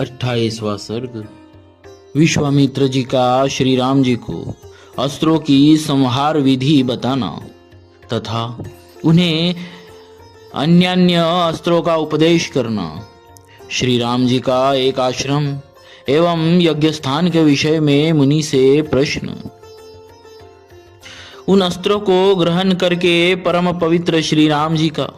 28वां सर्ग। विश्वामित्र जी का श्री राम जी को अस्त्रों की संहार विधि बताना तथा उन्हें अन्य अस्त्रों का उपदेश करना। श्री राम जी का एक आश्रम एवं यज्ञ स्थान के विषय में मुनि से प्रश्न। उन अस्त्रों को ग्रहण करके परम पवित्र श्री राम जी का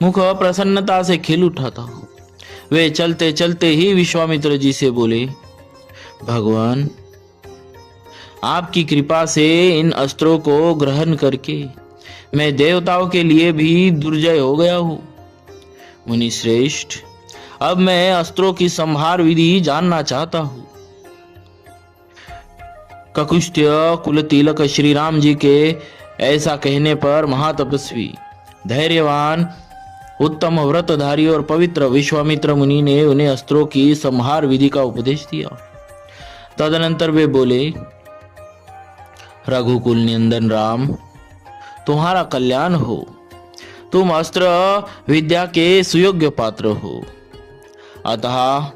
मुख प्रसन्नता से खिल उठा था। वे चलते चलते ही विश्वामित्र जी से बोले, भगवान, आपकी कृपा से इन अस्त्रों को ग्रहण करके मैं देवताओं के लिए भी दुर्जय हो गया हूँ। मुनि श्रेष्ठ, अब मैं अस्त्रों की संहार विधि जानना चाहता हूँ। ककुष्त्य कुल तिलक श्री राम जी के ऐसा कहने पर महातपस्वी, धैर्यवान, उत्तम व्रतधारी और पवित्र विश्वामित्र मुनि ने उन्हें अस्त्रों की संहार विधि का उपदेश दिया। तदनंतर वे बोले, रघुकुल नंदन राम, तुम्हारा कल्याण हो। तुम अस्त्र विद्या के सुयोग्य पात्र हो, अतः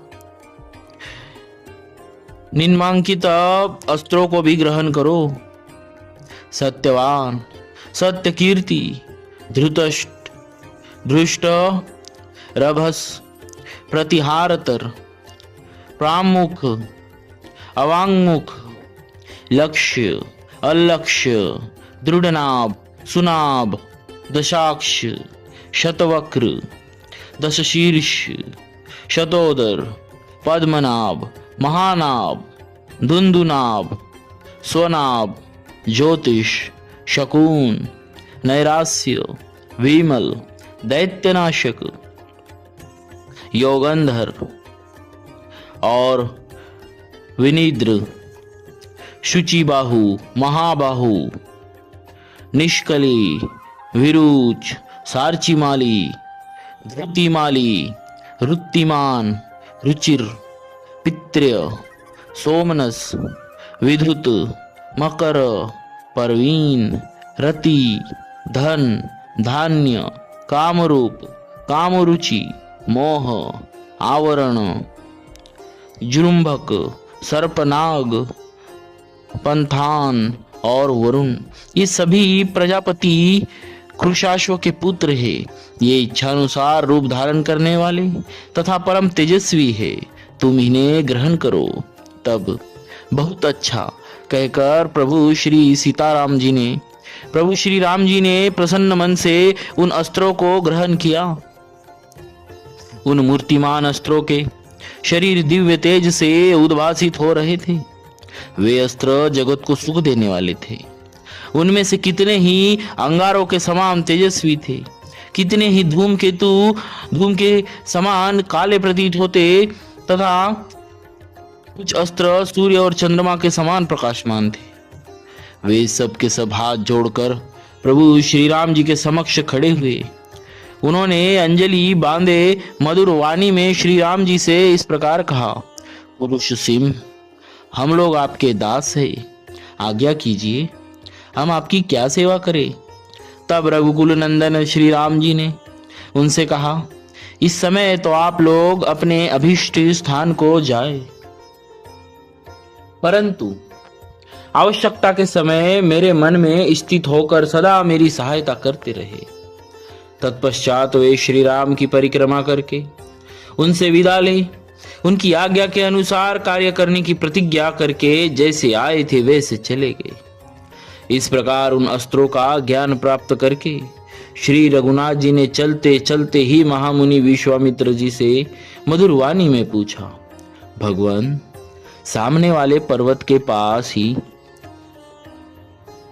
निम्नांकित अस्त्रों को भी ग्रहण करो। सत्यवान, सत्य कीर्ति, धृष्ट, रभस, प्रतिहारतर, प्रामुख, अवांगमुख, लक्ष्य, अलक्ष्य, दृढ़नाभ, सुनाभ, दशाक्ष, शतवक्र, दशशीर्ष, शतोदर, पद्मनाभ, महानाभ, धुंधुनाभ, स्वनाभ, ज्योतिष, शकुन, नैरास्य, विमल, दैत्यनाशक, योगंधर और विनिद्र, शुचिबाहु, महाबाहु, निष्कली, विरुच, सार्चिमाली, धृतिमाली, रुत्तिमान, रुचिर, पित्र्य, सोमनस, विधुत, मकर, परवीन, रति, धन, धान्य, कामरूप, कामरुचि, मोह, आवरण, जुरुंभक, सर्पनाग, पंथान और वरुण, ये सभी प्रजापति कृशाश्व के पुत्र है। ये इच्छानुसार रूप धारण करने वाले तथा परम तेजस्वी है। तुम इन्हें ग्रहण करो। तब बहुत अच्छा कहकर प्रभु श्री राम जी ने प्रसन्न मन से उन अस्त्रों को ग्रहण किया। उन मूर्तिमान अस्त्रों के शरीर दिव्य तेज से उद्भासित हो रहे थे। वे अस्त्र जगत को सुख देने वाले थे। उनमें से कितने ही अंगारों के समान तेजस्वी थे, कितने ही धूम के समान काले प्रतीत होते तथा कुछ अस्त्र सूर्य और चंद्रमा के समान प्रकाशमान थे। वे सब के सब हाथ जोड़कर प्रभु श्री राम जी के समक्ष खड़े हुए। उन्होंने अंजलि बांधे मधुर वाणी में श्री राम जी से इस प्रकार कहा, पुरुष सिंह, हम लोग आपके दास हैं, आज्ञा कीजिए, हम आपकी क्या सेवा करें। तब रघुकुल नंदन श्री राम जी ने उनसे कहा, इस समय तो आप लोग अपने अभीष्ट स्थान को जाए, परंतु आवश्यकता के समय मेरे मन में स्थित होकर सदा मेरी सहायता करते रहे। तत्पश्चात वे श्री राम की परिक्रमा करके उनसे विदा ले उनकी आज्ञा के अनुसार कार्य करने की प्रतिज्ञा करके जैसे आए थे वैसे चले गए। इस प्रकार उन अस्त्रों का ज्ञान प्राप्त करके श्री रघुनाथ जी ने चलते चलते ही महामुनि विश्वामित्र जी से मधुर वाणी में पूछा, भगवान, सामने वाले पर्वत के पास ही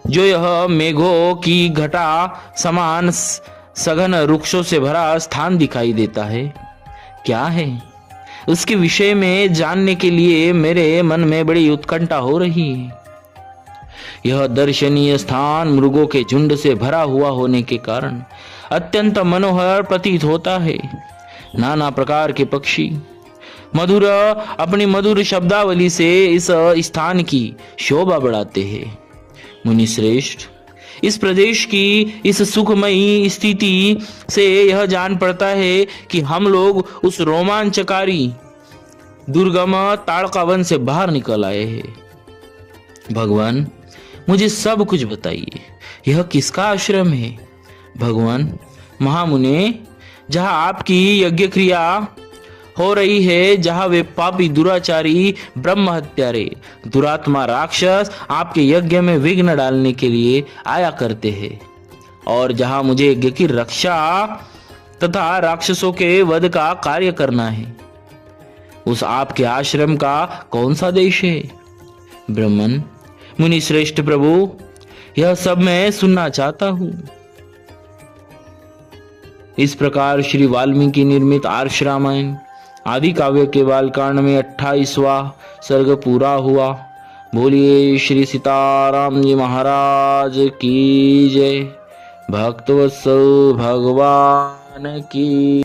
जो यह मेघों की घटा समान सघन वृक्षों से भरा स्थान दिखाई देता है, क्या है? उसके विषय में जानने के लिए मेरे मन में बड़ी उत्कंठा हो रही है। यह दर्शनीय स्थान मृगों के झुंड से भरा हुआ होने के कारण अत्यंत मनोहर प्रतीत होता है। नाना प्रकार के पक्षी अपनी मधुर शब्दावली से इस स्थान की शोभा बढ़ाते हैं। मुनि श्रेष्ठ, इस प्रदेश की इस सुखमयी स्थिति से यह जान पड़ता है कि हम लोग उस रोमांचकारी दुर्गम ताड़का वन से बाहर निकल आए हैं। भगवान, मुझे सब कुछ बताइए, यह किसका आश्रम है? भगवान, महामुने, जहां आपकी यज्ञ क्रिया हो रही है, जहां वे पापी दुराचारी ब्रह्म हत्यारे दुरात्मा राक्षस आपके यज्ञ में विघ्न डालने के लिए आया करते हैं, और जहां मुझे यज्ञ की रक्षा तथा राक्षसों के वध का कार्य करना है, उस आपके आश्रम का कौन सा देश है? ब्रह्मन, मुनि श्रेष्ठ प्रभु, यह सब मैं सुनना चाहता हूं। इस प्रकार श्री वाल्मीकि निर्मित आर्ष रामायण आदि काव्य के बालकांड में 28वां सर्ग पूरा हुआ। बोलिए श्री सीताराम जी महाराज की जय। भक्तवत्सल भगवान की